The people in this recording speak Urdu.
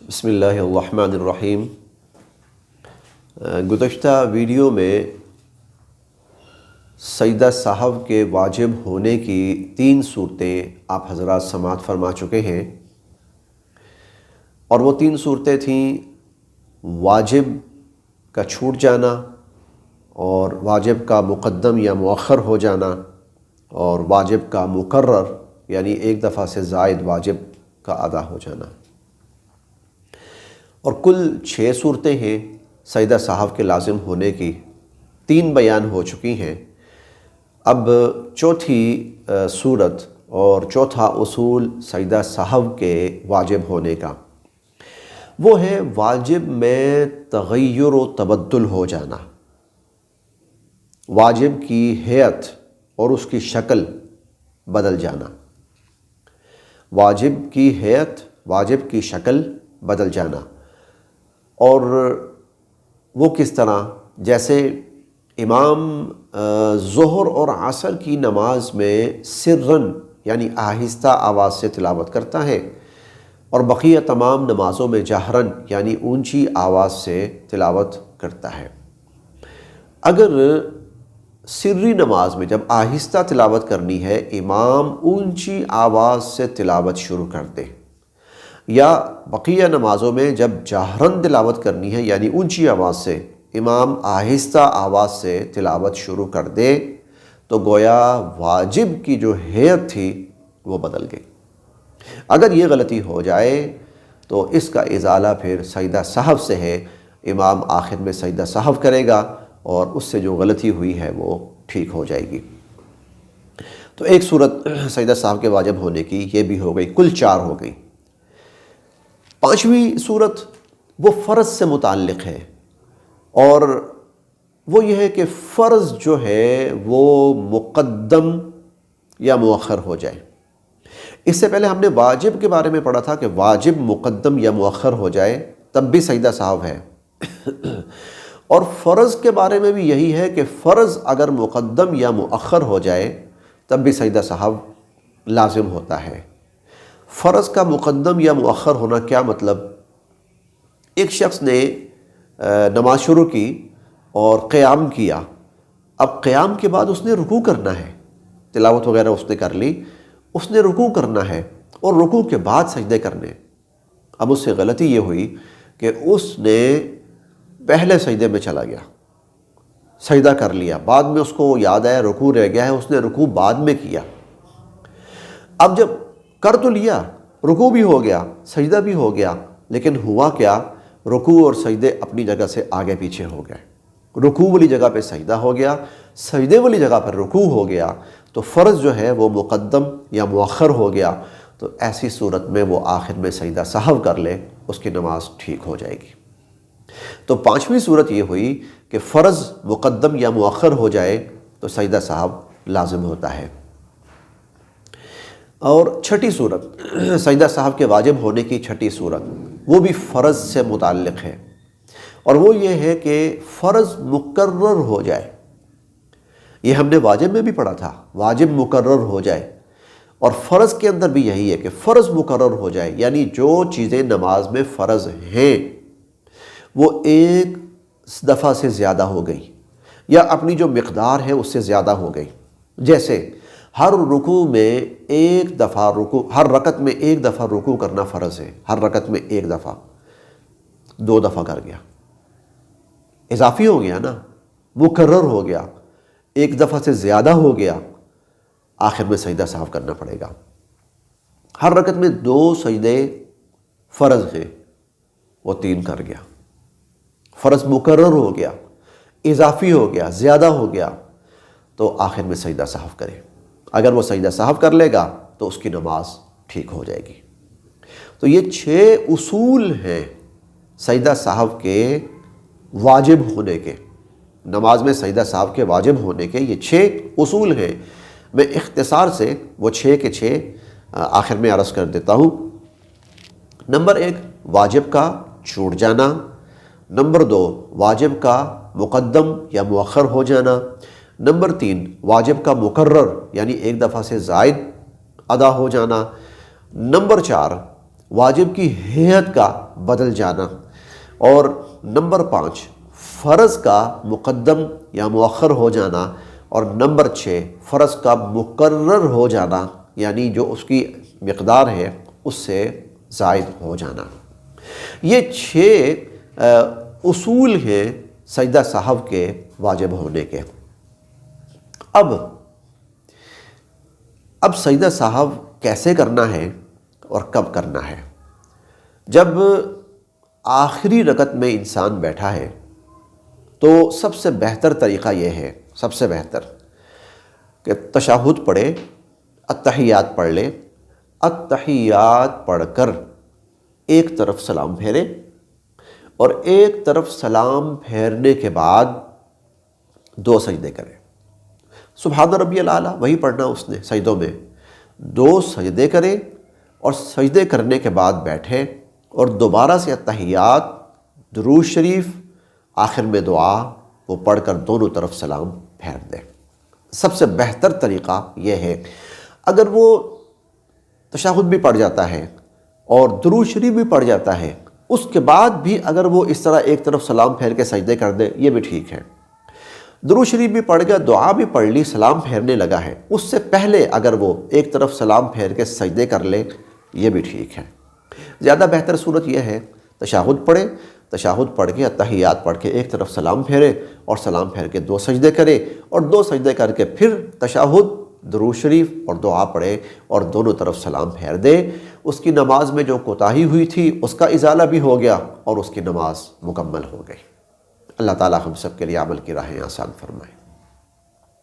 بسم اللہ الرحمن الرحیم۔ گزشتہ ویڈیو میں سجدہ سہو کے واجب ہونے کی 3 صورتیں آپ حضرات سماعت فرما چکے ہیں، اور وہ 3 صورتیں تھیں واجب کا چھوٹ جانا، اور واجب کا مقدم یا مؤخر ہو جانا، اور واجب کا مکرر یعنی ایک دفعہ سے زائد واجب کا ادا ہو جانا۔ اور کل 6 صورتیں ہیں سجدہ سہو کے لازم ہونے کی، 3 بیان ہو چکی ہیں۔ اب چوتھی صورت اور چوتھا اصول سجدہ سہو کے واجب ہونے کا، وہ ہے واجب میں تغیر و تبدل ہو جانا، واجب کی ہیئت اور اس کی شکل بدل جانا، واجب کی ہیئت، واجب کی شکل بدل جانا۔ اور وہ کس طرح؟ جیسے امام ظہر اور عصر کی نماز میں سرن یعنی آہستہ آواز سے تلاوت کرتا ہے، اور بقیہ تمام نمازوں میں جہرن یعنی اونچی آواز سے تلاوت کرتا ہے۔ اگر سری نماز میں جب آہستہ تلاوت کرنی ہے، امام اونچی آواز سے تلاوت شروع کر دے، یا بقیہ نمازوں میں جب جہرن تلاوت کرنی ہے یعنی اونچی آواز سے، امام آہستہ آواز سے تلاوت شروع کر دے، تو گویا واجب کی جو ہیئت تھی وہ بدل گئی۔ اگر یہ غلطی ہو جائے تو اس کا ازالہ پھر سجدہ سہو سے ہے، امام آخر میں سجدہ سہو کرے گا اور اس سے جو غلطی ہوئی ہے وہ ٹھیک ہو جائے گی۔ تو ایک صورت سجدہ سہو کے واجب ہونے کی یہ بھی ہو گئی، کل 4 ہو گئی۔ 5ویں صورت وہ فرض سے متعلق ہے، اور وہ یہ ہے کہ فرض جو ہے وہ مقدم یا مؤخر ہو جائے۔ اس سے پہلے ہم نے واجب کے بارے میں پڑھا تھا کہ واجب مقدم یا مؤخر ہو جائے تب بھی سجدہ سہو ہے، اور فرض کے بارے میں بھی یہی ہے کہ فرض اگر مقدم یا مؤخر ہو جائے تب بھی سجدہ سہو لازم ہوتا ہے۔ فرض کا مقدم یا مؤخر ہونا کیا مطلب؟ ایک شخص نے نماز شروع کی اور قیام کیا، اب قیام کے بعد اس نے رکوع کرنا ہے، تلاوت وغیرہ اس نے کر لی، اس نے رکوع کرنا ہے اور رکوع کے بعد سجدے کرنے۔ اب اس سے غلطی یہ ہوئی کہ اس نے پہلے سجدے میں چلا گیا، سجدہ کر لیا، بعد میں اس کو یاد آیا رکوع رہ گیا ہے، اس نے رکوع بعد میں کیا۔ اب جب کر تو لیا، رکوع بھی ہو گیا، سجدہ بھی ہو گیا، لیکن ہوا کیا؟ رکوع اور سجدے اپنی جگہ سے آگے پیچھے ہو گئے، رکوع والی جگہ پہ سجدہ ہو گیا، سجدے والی جگہ پر رکوع ہو گیا، تو فرض جو ہے وہ مقدم یا مؤخر ہو گیا۔ تو ایسی صورت میں وہ آخر میں سجدہ سہو کر لے، اس کی نماز ٹھیک ہو جائے گی۔ تو 5ویں صورت یہ ہوئی کہ فرض مقدم یا مؤخر ہو جائے تو سجدہ سہو لازم ہوتا ہے۔ اور 6ٹھی صورت سجدہ سہو کے واجب ہونے کی 6ٹھی صورت، وہ بھی فرض سے متعلق ہے، اور وہ یہ ہے کہ فرض مکرر ہو جائے۔ یہ ہم نے واجب میں بھی پڑھا تھا، واجب مکرر ہو جائے، اور فرض کے اندر بھی یہی ہے کہ فرض مکرر ہو جائے، یعنی جو چیزیں نماز میں فرض ہیں وہ ایک دفعہ سے زیادہ ہو گئی، یا اپنی جو مقدار ہے اس سے زیادہ ہو گئی۔ جیسے ہر رکوع میں ایک دفعہ رکوع، ہر رکعت میں ایک دفعہ رکوع کرنا فرض ہے، ہر رکعت میں ایک دفعہ، 2 دفعہ کر گیا، اضافی ہو گیا نا، مکرر ہو گیا، ایک دفعہ سے زیادہ ہو گیا، آخر میں سجدہ سہو کرنا پڑے گا۔ ہر رکعت میں 2 سجدے فرض ہیں، وہ 3 کر گیا، فرض مکرر ہو گیا، اضافی ہو گیا، زیادہ ہو گیا، تو آخر میں سجدہ سہو کرے۔ اگر وہ سجدہ سہو کر لے گا تو اس کی نماز ٹھیک ہو جائے گی۔ تو یہ 6 اصول ہیں سجدہ سہو کے واجب ہونے کے، نماز میں سجدہ سہو کے واجب ہونے کے یہ 6 اصول ہیں۔ میں اختصار سے وہ 6 کے 6 آخر میں عرض کر دیتا ہوں۔ نمبر 1 واجب کا چھوٹ جانا، نمبر 2 واجب کا مقدم یا مؤخر ہو جانا، نمبر 3 واجب کا مکرر یعنی ایک دفعہ سے زائد ادا ہو جانا، نمبر 4 واجب کی ہیئت کا بدل جانا، اور نمبر 5 فرض کا مقدم یا مؤخر ہو جانا، اور نمبر 6 فرض کا مقرر ہو جانا، یعنی جو اس کی مقدار ہے اس سے زائد ہو جانا۔ یہ 6 اصول ہیں سجدہ سہو کے واجب ہونے کے۔ اب سجدہ سہو کیسے کرنا ہے اور کب کرنا ہے؟ جب آخری رکعت میں انسان بیٹھا ہے تو سب سے بہتر طریقہ یہ ہے، سب سے بہتر کہ تشہد پڑھے، التحیات پڑھ لے، التحیات پڑھ کر ایک طرف سلام پھیرے، اور ایک طرف سلام پھیرنے کے بعد 2 سجدے کرے۔ سبحان ربی الاعلیٰ وہی پڑھنا اس نے سجدوں میں، 2 سجدے کرے، اور سجدے کرنے کے بعد بیٹھے، اور دوبارہ سے التحیات، درود شریف، آخر میں دعا وہ پڑھ کر دونوں طرف سلام پھیر دے۔ سب سے بہتر طریقہ یہ ہے۔ اگر وہ تشہد بھی پڑھ جاتا ہے اور درود شریف بھی پڑھ جاتا ہے، اس کے بعد بھی اگر وہ اس طرح ایک طرف سلام پھیر کے سجدے کر دے، یہ بھی ٹھیک ہے۔ درود شریف بھی پڑھ گیا، دعا بھی پڑھ لی، سلام پھیرنے لگا ہے، اس سے پہلے اگر وہ ایک طرف سلام پھیر کے سجدے کر لے، یہ بھی ٹھیک ہے۔ زیادہ بہتر صورت یہ ہے تشہد پڑھے، تشہد پڑھ کے التحیات پڑھ کے ایک طرف سلام پھیرے، اور سلام پھیر کے 2 سجدے کرے، اور 2 سجدے کر کے پھر تشہد، درود شریف اور دعا پڑھے، اور دونوں طرف سلام پھیر دے۔ اس کی نماز میں جو کوتاہی ہوئی تھی اس کا ازالہ بھی ہو گیا، اور اس کی نماز مکمل ہو گئی۔ اللہ تعالی ہم سب کے لیے عمل کی راہیں آسان فرمائے۔